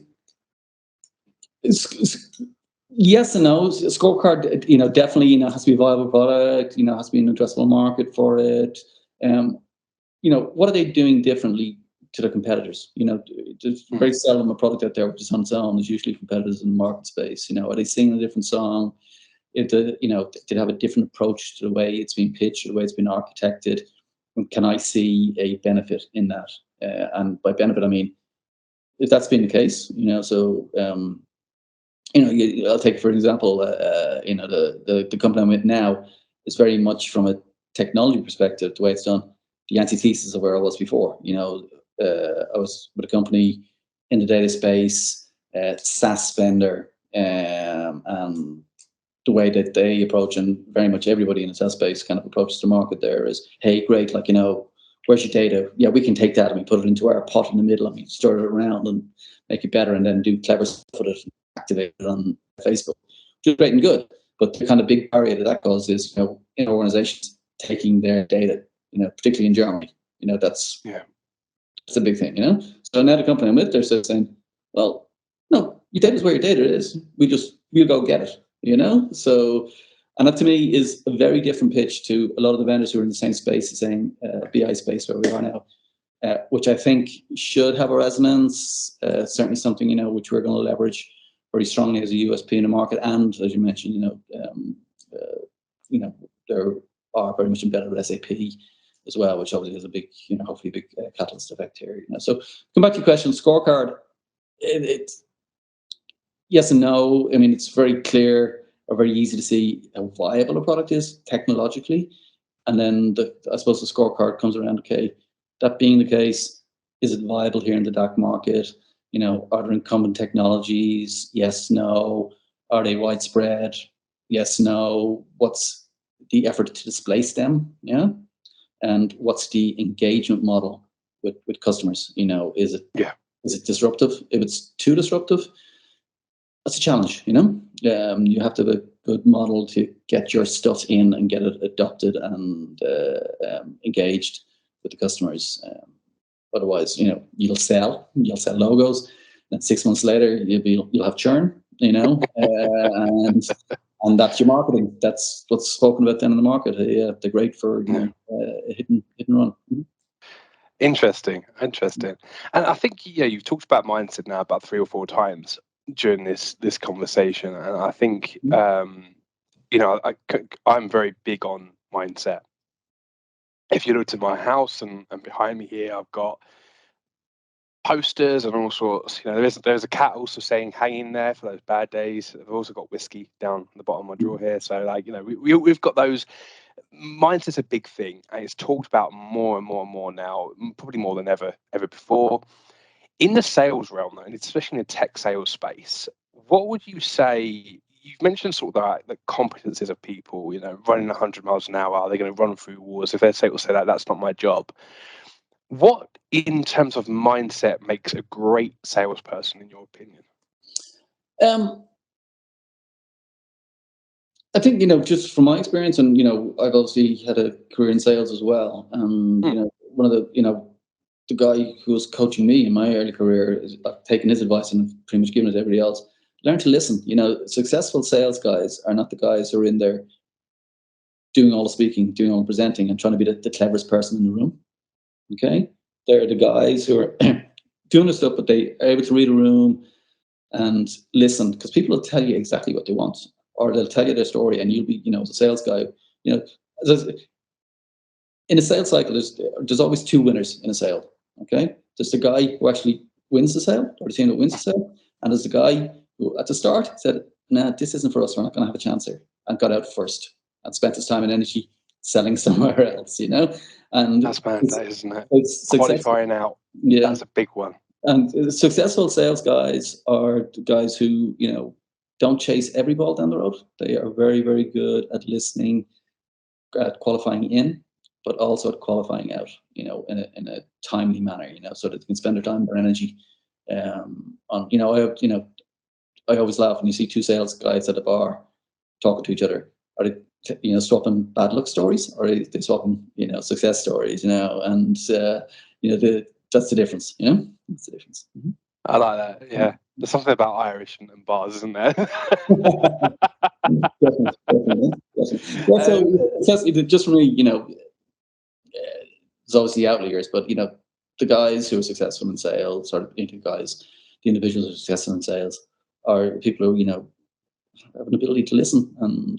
and no. A scorecard, definitely, has to be a viable product. Has to be an addressable market for it. What are they doing differently to their competitors? There's very seldom a product out there which is on its own. There's usually competitors in the market space. Are they singing a different song? Did they have a different approach to the way it's been pitched, the way it's been architected? And can I see a benefit in that? And by benefit, I mean, if that's been the case, I'll take for example, the company I'm with now is very much from a technology perspective, the way it's done, the antithesis of where I was before. I was with a company in the data space, SaaS vendor, and the way that they approach, and very much everybody in the SaaS space kind of approaches the market there is, hey, great, where's your data? Yeah, we can take that and we put it into our pot in the middle and we stir it around and make it better and then do clever stuff with it and activate it on Facebook, which is great and good. But the kind of big barrier that causes is, in organizations taking their data, particularly in Germany, that's a big thing, So now the company I'm with, they're saying, well, no, your data is where your data is. We'll go get it, So, and that to me is a very different pitch to a lot of the vendors who are in the same space, the same BI space where we are now, which I think should have a resonance. Certainly something, which we're going to leverage very strongly as a USP in the market. And as you mentioned, there are very much embedded with SAP as well, which obviously has a big, hopefully big catalyst effect here. So come back to your question, scorecard. It's yes and no. I mean, it's very clear or very easy to see how viable a product is technologically, and then I suppose the scorecard comes around. Okay, that being the case, is it viable here in the DACH market? Are there incumbent technologies? Yes, no. Are they widespread? Yes, no. What's the effort to displace them? Yeah. And what's the engagement model with customers? Is it disruptive? If it's too disruptive, that's a challenge. You have to have a good model to get your stuff in and get it adopted and engaged with the customers. Otherwise, you'll sell logos, and 6 months later you'll have churn. And that's your marketing. That's what's spoken about then in the market. Yeah, they're great for hit and run. Mm-hmm. Interesting. And I think you've talked about mindset now about 3 or 4 times during this conversation, and I think I'm very big on mindset. If you look at my house and behind me here, I've got posters and all sorts. There's a cat also saying "hang in there" for those bad days. I've also got whiskey down the bottom of my drawer here. So we've got those. Mindset's a big thing, and it's talked about more and more and more now, probably more than ever before. In the sales realm, though, and especially in the tech sales space, what would you say? You've mentioned sort of the competencies of people, running 100 miles an hour. Are they going to run through walls? If they say that's not my job. What, in terms of mindset, makes a great salesperson, in your opinion? I think, just from my experience, and, I've obviously had a career in sales as well. And, one of the guy who was coaching me in my early career, I've taken his advice and pretty much given it to everybody else. Learn to listen. Successful sales guys are not the guys who are in there doing all the speaking, doing all the presenting, and trying to be the cleverest person in the room. Okay? They're the guys who are doing the stuff, but they are able to read a room and listen, because people will tell you exactly what they want, or they'll tell you their story, and you'll be, as a sales guy, in a sales cycle, there's always two winners in a sale. Okay, there's the guy who actually wins the sale, or the team that wins the sale, and there's the guy who at the start said, "Nah, this isn't for us. We're not going to have a chance here," and got out first and spent his time and energy selling somewhere else. And that's mad, that, isn't it? It's qualifying out. Yeah, that's a big one. And successful sales guys are the guys who don't chase every ball down the road. They are very, very good at listening, at qualifying in, but also at qualifying out, in a timely manner, so that they can spend their time, their energy on, I always laugh when you see two sales guys at a bar talking to each other. Are they, swapping bad luck stories, or are they swapping, success stories, and, that's the difference, That's the difference. Mm-hmm. I like that, yeah. There's something about Irish and bars, isn't there? Definitely. Yeah, so just for me, there's obviously outliers, but the guys who are successful in sales, or the individuals who are successful in sales, are people who have an ability to listen and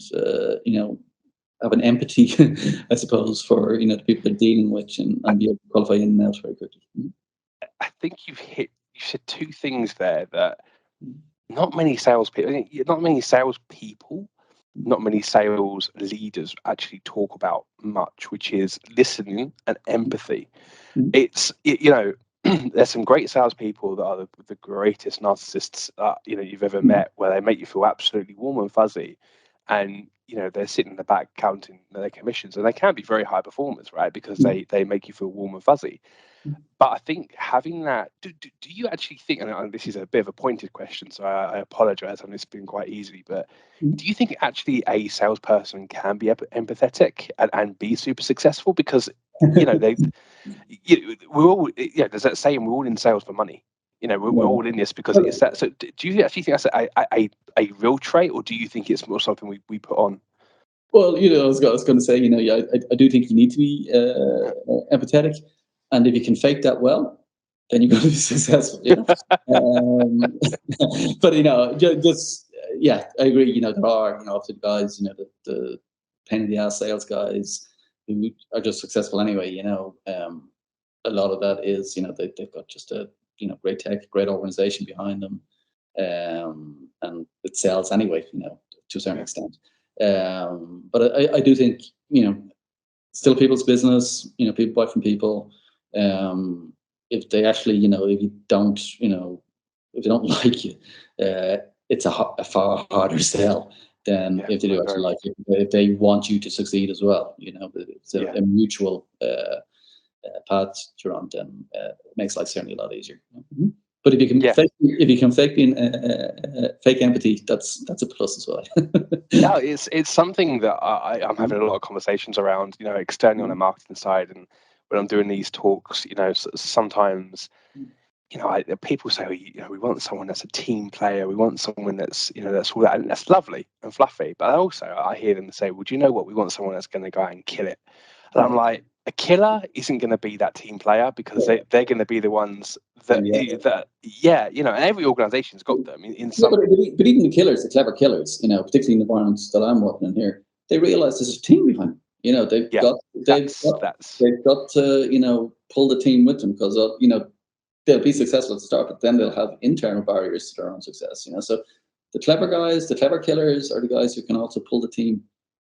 have an empathy, I suppose, for the people they're dealing with, and be able to qualify in and out very quickly. I think you said two things there that not many salespeople, not many sales leaders actually talk about much, which is listening and empathy. It's there's some great salespeople that are the greatest narcissists you've ever met, where they make you feel absolutely warm and fuzzy, and they're sitting in the back counting their commissions, and they can be very high performers, right? Because they make you feel warm and fuzzy. But I think having that, do you actually think, and this is a bit of a pointed question, so I apologize, I'm just being quite easy, but do you think actually a salesperson can be empathetic and be super successful? Because we're all, there's that saying, we're all in sales for money. We're all in this because it's that. So do you actually think that's a real trait, or do you think it's more something we put on? Well, I was going to say, I do think you need to be empathetic, and if you can fake that well, then you're going to be successful. But I agree. There are obviously guys, the pain in the ass sales guys who are just successful anyway. A lot of that is they've got just a great tech, great organization behind them, and it sells anyway. To a certain extent. But I do think still people's business. People buy from people. If they actually if you don't if they don't like you, it's a far harder sell than if they do actually like you. If they want you to succeed as well, it's a mutual path you're on. Then it makes life certainly a lot easier. Mm-hmm. But if you can fake empathy, that's a plus as well. Yeah, it's something that I'm having a lot of conversations around, externally on the marketing side, and when I'm doing these talks, sometimes, people say, we want someone that's a team player, we want someone that's, that's all that, and that's lovely and fluffy. But also, I hear them say, well, do you know what? We want someone that's going to go out and kill it. And I'm like, a killer isn't going to be that team player, because they're going to be the ones that, and every organization's got them in some. But even the killers, the clever killers, particularly in the environments that I'm working in here, they realize there's a team behind them. They've got to, pull the team with them, because, they'll be successful at the start, but then they'll have internal barriers to their own success, So the clever guys, the clever killers, are the guys who can also pull the team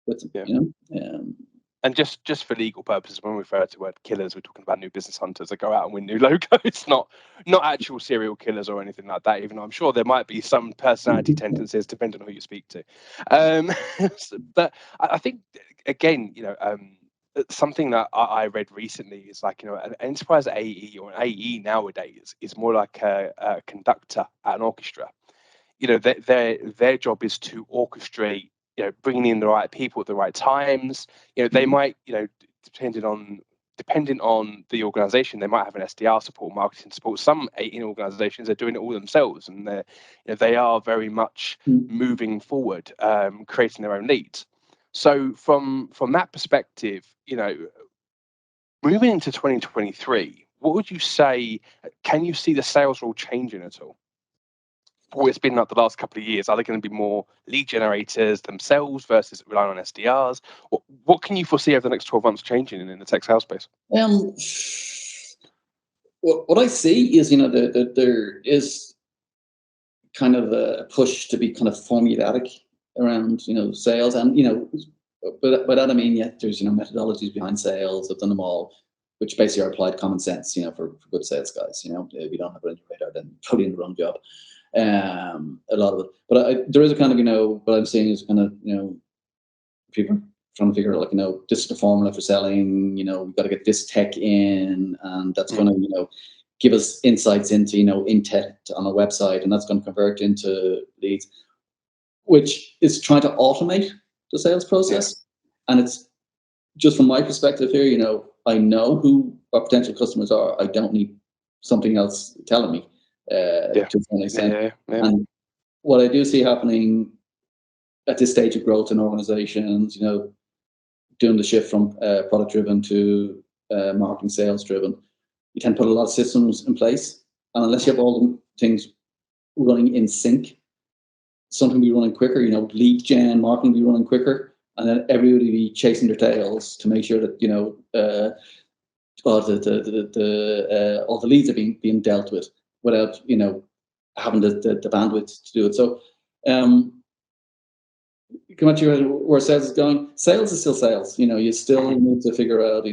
with them, And just for legal purposes, when we refer to the word killers, we're talking about new business hunters that go out and win new logos, not actual serial killers or anything like that, even though I'm sure there might be some personality tendencies depending on who you speak to. But I think, again, something that I read recently is like, an enterprise AE, or an AE nowadays, is more like a conductor at an orchestra. Their job is to orchestrate, bringing in the right people at the right times. They might, depending on the organization, they might have an SDR support, marketing support. Some organizations are doing it all themselves, and they are very much moving forward, creating their own leads. So from that perspective, moving into 2023, what would you say? Can you see the sales role changing at all? what it's been like the last couple of years? Are they going to be more lead generators themselves versus relying on SDRs? What can you foresee over the next 12 months changing in the tech sales space? What I see is, there is kind of a push to be kind of formulaic around, sales, and but by that I mean, there's methodologies behind sales. I've done them all, which basically are applied common sense, for good sales guys. If you don't have it on your radar, then probably in the wrong job. A lot of it, but there is a kind of, what I'm seeing is kind of, people trying to figure out, like, this is the formula for selling. We've got to get this tech in, and that's going to, give us insights into, intent on a website, and that's going to convert into leads, which is trying to automate the sales process. Yeah. And it's just from my perspective here, I know who our potential customers are. I don't need something else telling me to some extent. Yeah. And what I do see happening at this stage of growth in organizations, doing the shift from product driven to marketing sales driven, you tend to put a lot of systems in place, and unless you have all the things running in sync, something will be running quicker. Lead gen, marketing will be running quicker, and then everybody will be chasing their tails to make sure that all the leads are being dealt with without having the bandwidth to do it. So, come at you where sales is going. Sales is still sales. You still need to figure out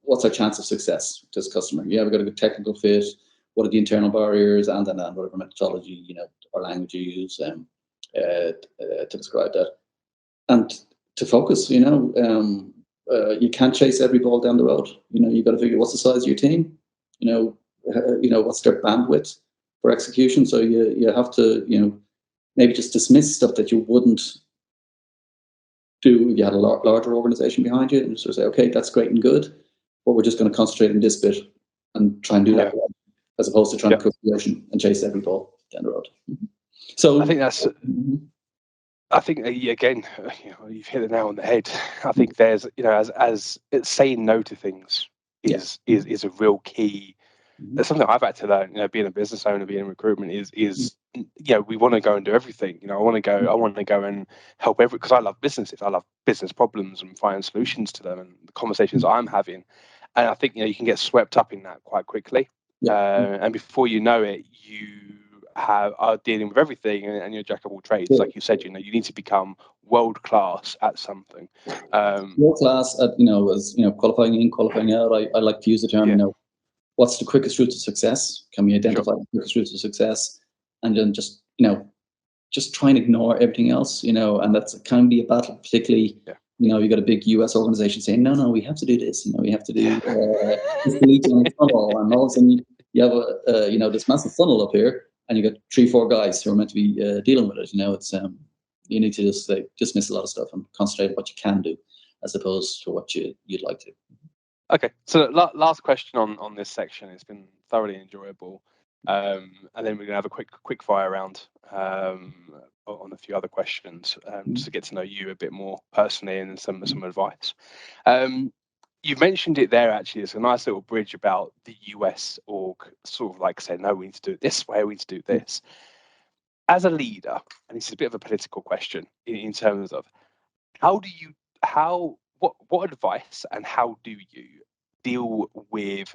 what's our chance of success to this customer. Yeah, we've got a good technical fit. What are the internal barriers, and then whatever methodology, or language you use to describe that. And to focus, you can't chase every ball down the road. You've got to figure what's the size of your team, what's their bandwidth for execution. So you have to, maybe just dismiss stuff that you wouldn't do if you had a larger organization behind you, and sort of say, okay, that's great and good, but we're just going to concentrate on this bit and try and do that, as opposed to trying to cook the ocean and chase every ball down the road. So I think that's. I think again, you've hit the nail on the head. I think there's, as saying no to things is a real key. That's something I've had to learn. Being a business owner, being in recruitment is we want to go and do everything. I want to go and help because I love businesses. I love business problems and find solutions to them, and the conversations I'm having. And I think you can get swept up in that quite quickly. And before you know it, you are dealing with everything, and you're jack of all trades. Like you said, you need to become world class at something. World class at as qualifying in, qualifying out. I like to use the term. What's the quickest route to success? Can we identify the quickest route to success, and then just try and ignore everything else? And that's can be a battle, particularly. You got a big US organization saying, no, we have to do this. We have to do this lead gen funnel, and all of a sudden you have this massive funnel up here, and you got 3-4 guys who are meant to be dealing with it. It's you need to just dismiss a lot of stuff and concentrate on what you can do, as opposed to what you'd like to. Okay, so last question on this section. It's been thoroughly enjoyable, and then we're gonna have a quick fire round on a few other questions, just to get to know you a bit more personally, and some advice. You've mentioned it there. Actually, it's a nice little bridge about the US org, sort of like saying, no, we need to do it this way, we need to do this. As a leader, and this is a bit of a political question in terms of what advice and how do you deal with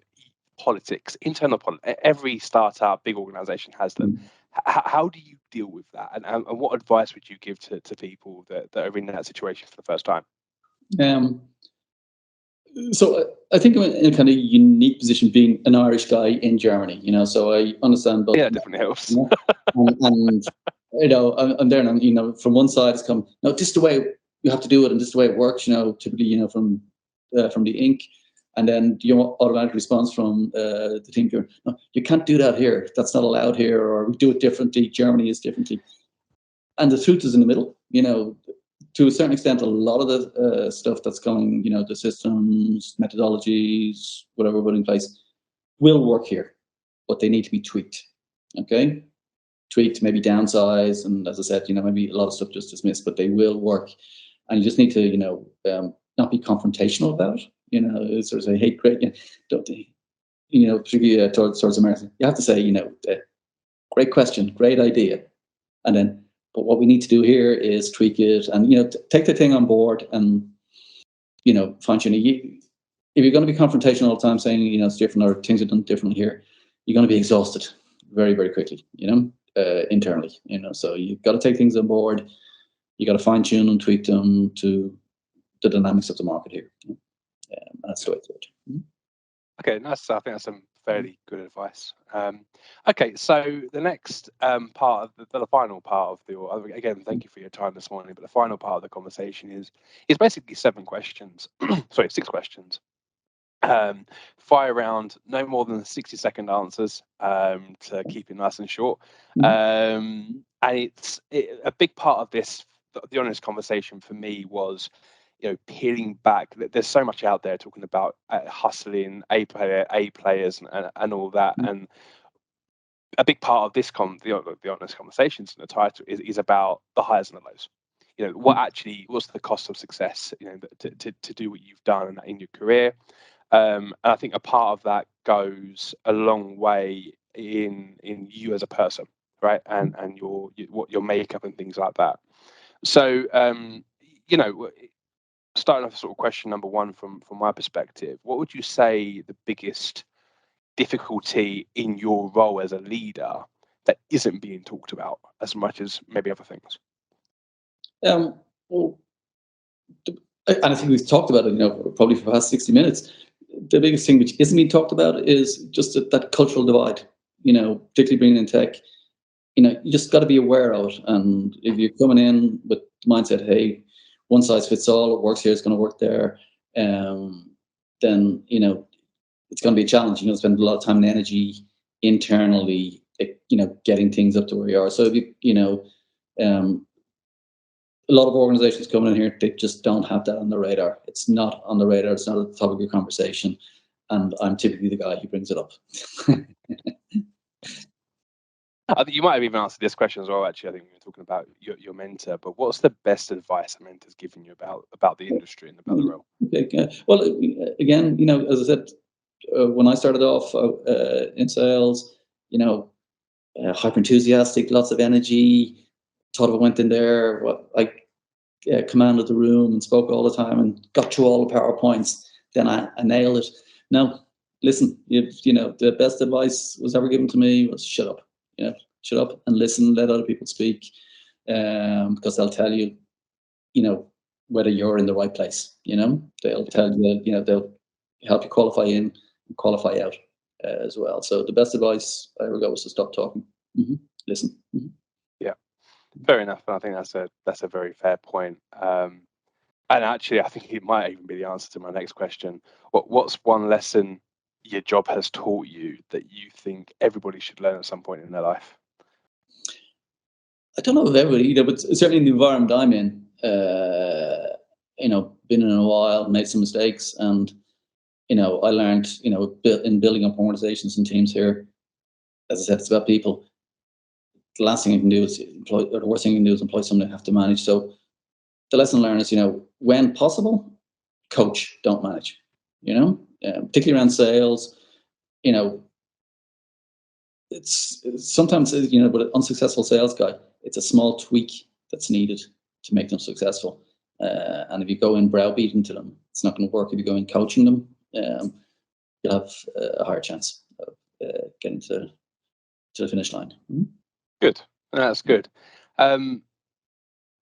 politics, internal politics? Every startup, big organization has them. How do you deal with that? And what advice would you give to people that are in that situation for the first time? So I think I'm in a kind of unique position being an Irish guy in Germany, so I understand both. Yeah, it definitely helps. And I'm there, and from one side it's come, no, this is the way you have to do it, and this is the way it works, typically, from the Inc. And then automatic response from the team here, no, you can't do that here. That's not allowed here, or we do it differently. Germany is differently. And the truth is in the middle, to a certain extent, a lot of the stuff that's going, the systems, methodologies, whatever we're putting in place, will work here, but they need to be tweaked. Okay, tweaked, maybe downsized, and as I said, maybe a lot of stuff just dismissed, but they will work, and you just need to, not be confrontational about it. Sort of say, hey, great, don't, particularly towards America, you have to say, great question, great idea. And then, but what we need to do here is tweak it and, take the thing on board and, fine tune it. If you're going to be confrontational all the time saying, it's different or things are done differently here, you're going to be exhausted very, very quickly, internally, so you've got to take things on board. You got to fine tune and tweak them to the dynamics of the market here. That's the way to do it. Okay, nice. I think that's some fairly good advice. Okay, so the next part of the final part of the, again, thank you for your time this morning, but the final part of the conversation is basically 7 questions. Sorry, 6 questions. Fire around, no more than 60-second answers, to keep it nice and short. And it's a big part of this, the honest conversation for me was, peeling back. There's so much out there talking about hustling, A players, and all that. And a big part of this the honest conversations in the title is about the highs and the lows. What's the cost of success? To do what you've done in your career. And I think a part of that goes a long way in you as a person, right? And your makeup and things like that. So starting off sort of question number 1 from my perspective, what would you say the biggest difficulty in your role as a leader that isn't being talked about as much as maybe other things? Well, and I think we've talked about it, probably for the past 60 minutes. The biggest thing which isn't being talked about is just that cultural divide, particularly being in tech. You just got to be aware of it. And if you're coming in with the mindset, hey, one size fits all, it works here, it's going to work there, then, it's going to be a challenge. You're going to spend a lot of time and energy internally, getting things up to where you are. So if a lot of organizations coming in here, they just don't have that on the radar. It's not on the radar. It's not at the top of your conversation. And I'm typically the guy who brings it up. You might have even answered this question as well, actually. I think we were talking about your mentor, but what's the best advice a mentor's given you about the industry and about the role? Okay. Well, again, as I said, when I started off in sales, hyper enthusiastic, lots of energy. Thought if I went in there, I commanded the room and spoke all the time and got through all the PowerPoints, then I nailed it. No, listen, the best advice was ever given to me was shut up. Shut up and listen, let other people speak, because they'll tell you, whether you're in the right place. They'll tell you, they'll help you qualify in and qualify out as well. So the best advice I ever got was to stop talking. Listen. Yeah, fair enough. And I think that's a very fair point. And actually, I think it might even be the answer to my next question. What's one lesson your job has taught you that you think everybody should learn at some point in their life? I don't know if everybody, but certainly in the environment I'm in, been in a while, made some mistakes, and I learned, in building up organizations and teams here, as I said, it's about people. The last thing you can do is the worst thing you can do is employ someone to have to manage. So the lesson learned is, when possible, coach, don't manage. Particularly around sales, it's sometimes, with an unsuccessful sales guy, it's a small tweak that's needed to make them successful. And if you go in browbeating to them, it's not going to work. If you go in coaching them, you'll have a higher chance of getting to the finish line. Good. That's good. In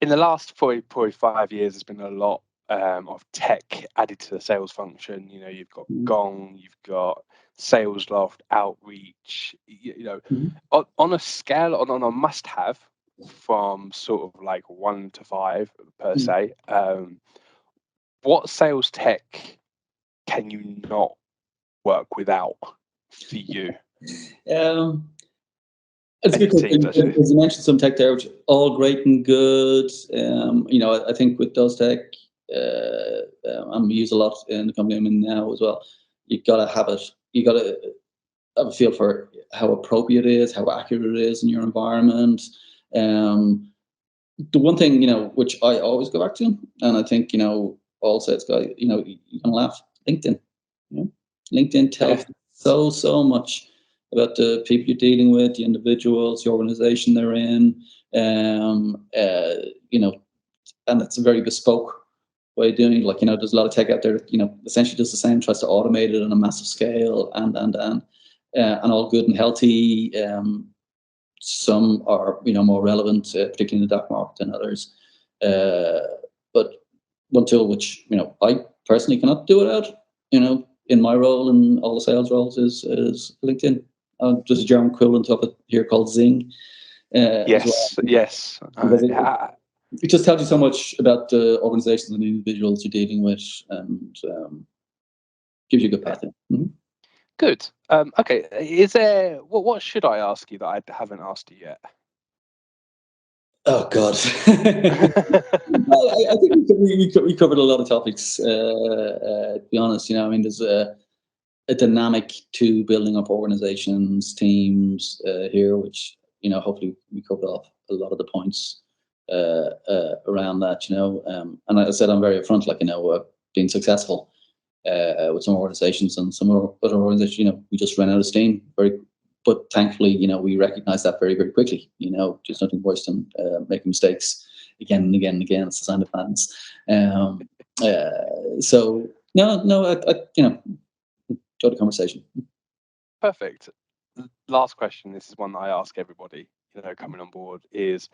the last 45 years, there's been a lot of tech added to the sales function. You've got Gong, you've got SalesLoft, Outreach. On a scale, on a must-have from sort of like 1 to 5 per se, what sales tech can you not work without for you? It's a good question. As you mentioned, some tech there, which are all great and good. I think with those tech, I'm used a lot in the company I'm in now as well. You've got to have it. You got to have a feel for how appropriate it is, how accurate it is in your environment. The one thing, which I always go back to, and I think, all sales guys, you can laugh. LinkedIn. LinkedIn tells so much about the people you're dealing with, the individuals, the organization they're in, you know, and it's a very bespoke way of doing it. Like, you know, there's a lot of tech out there, you know, essentially does the same, tries to automate it on a massive scale, and all good and healthy. Some are, you know, more relevant, particularly in the DACH market than others. But one tool which, you know, I personally cannot do without, you know, in my role and all the sales roles is LinkedIn. There's a German equivalent of it here called Zing. Yes, well. Yes. It just tells you so much about the organizations and the individuals you're dealing with, and gives you a good path in. Mm-hmm. Good. Okay. Is there what should I ask you that I haven't asked you yet? Oh God! Well, I think we covered a lot of topics. To be honest, you know, I mean, there's a dynamic to building up organizations, teams here, which, you know, hopefully we covered off a lot of the points around that. You know, and as I said, I'm very upfront. Like, you know, being successful with some organizations, and some other organizations, you know, we just ran out of steam but thankfully, you know, we recognize that very, very quickly. You know, there's nothing worse than making mistakes again and again and again. It's the sign of plans. So no, I you know, enjoy the conversation. Perfect. Last question. This is one that I ask everybody, you know, coming on board, is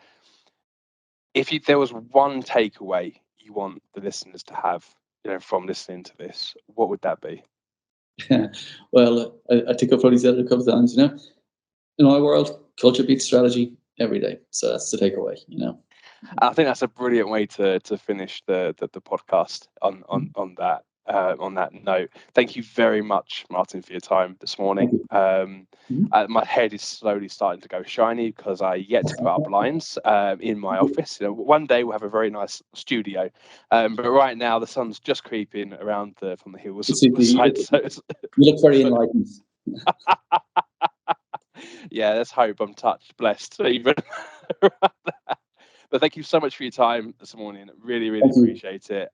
if there was one takeaway you want the listeners to have, you know, from listening to this, what would that be? Well, I think I've probably said it a couple of times. You know, in my world, culture beats strategy every day. So that's the takeaway. You know, I think that's a brilliant way to finish the podcast on that note. Thank you very much, Martin, for your time this morning. My head is slowly starting to go shiny because I yet to put up blinds in my office. You know, one day we'll have a very nice studio, but right now the sun's just creeping around from the hills. You look very enlightened. Yeah, let's hope I'm touched, blessed even. But thank you so much for your time this morning. Really, really appreciate it.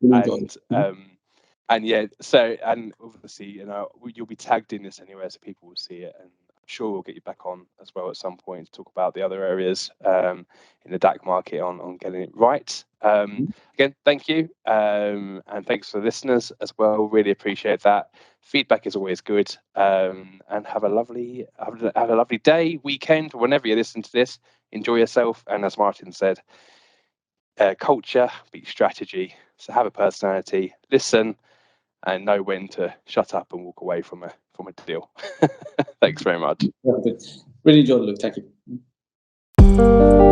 And yeah, so, and obviously, you know, you'll be tagged in this anyway, so people will see it, and I'm sure we'll get you back on as well at some point to talk about the other areas in the DACH market on getting it right. Again, thank you, and thanks for the listeners as well. Really appreciate that. Feedback is always good, and have a lovely day, weekend, whenever you listen to this. Enjoy yourself, and as Martin said, culture beats strategy. So have a personality, listen, and know when to shut up and walk away from a deal. Thanks very much. Really enjoyed it, Luke. Thank you.